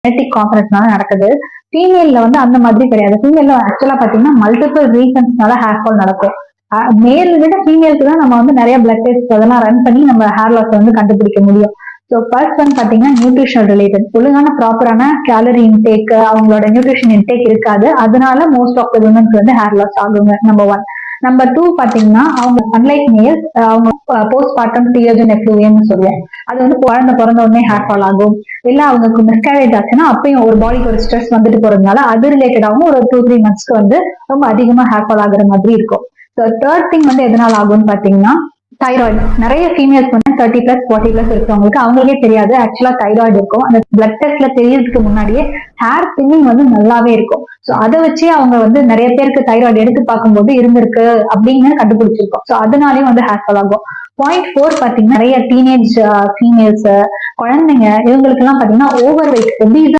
Genetic காம்பனன்ட்னால நடக்குது. ஃபீமேல்ல வந்து அந்த மாதிரி கிடையாது. ஃபீமேல்ல ஆக்சுவலா பாத்தீங்கன்னா மல்டிபிள் ரீசன்ஸ்னால ஹேர் ஃபால் நடக்கும். மேல் விட ஃபீமேலுக்கு தான் நம்ம வந்து நிறைய பிளட் டெஸ்ட் அதெல்லாம் ரன் பண்ணி நம்ம ஹேர் லாஸ் வந்து கண்டுபிடிக்க முடியும். ஸோ ஃபர்ஸ்ட் வந்து பாத்தீங்கன்னா நியூட்ரிஷனல் ரிலேட்டட், ஒழுங்கான ப்ராப்பரான கேலரி இன்டேக், அவங்களோட நியூட்ரிஷன் இன்டேக் இருக்காது. அதனால மோஸ்ட் ஆஃப் த விமன்ஸ்க்கு வந்து ஹேர் லாஸ் ஆகுங்க. நம்பர் 1. நம்பர் 2 பாத்தீங்கன்னா அவங்க அன்லைக் மேல்ஸ் அவங்க போஸ்ட் பார்ட்டம் டியோஜன் எஃப்ளூவியம்னு சொல்லுவோம். அது வந்து குழந்தை பிறந்த உடனே ஹேர் ஃபால் ஆகும். இல்ல அவங்களுக்கு மிஸ்கேரேஜ் ஆச்சுன்னா அப்பயும் ஒரு பாடிக்கு ஒரு ஸ்ட்ரெஸ் வந்துட்டு போறதுனால அது ரிலேட்டடாகவும் ஒரு 2-3 மந்த்ஸ்க்கு வந்து ரொம்ப அதிகமா ஹேர் ஃபால் ஆகுற மாதிரி இருக்கும். ஸோ தேர்ட் திங் வந்து எதனால ஆகும்னு பாத்தீங்கன்னா தைராய்டு. நிறைய ஃபீமேல்ஸ் வந்து 30+, 40+ இருக்கிறவங்களுக்கு அவங்களுக்கே தெரியாது ஆக்சுவலா தைராய்டு இருக்கும். அந்த பிளட் டெஸ்ட்ல தெரியறதுக்கு முன்னாடியே ஹேர் தின்னிங் வந்து நல்லாவே இருக்கும். ஸோ அதை வச்சு அவங்க வந்து நிறைய பேருக்கு தைராய்டு எடுத்து பார்க்கும்போது இருந்திருக்கு அப்படின்னு கண்டுபிடிச்சிருக்கோம். ஸோ அதனாலேயும் வந்து ஹேர் ஃபால் ஆகும். பாயிண்ட் 4 பாத்தீங்கன்னா நிறைய டீனேஜ் ஃபீமேல்ஸ், குழந்தைங்க, இவங்களுக்கு எல்லாம் பாத்தீங்கன்னா ஓவர் வெயிட்,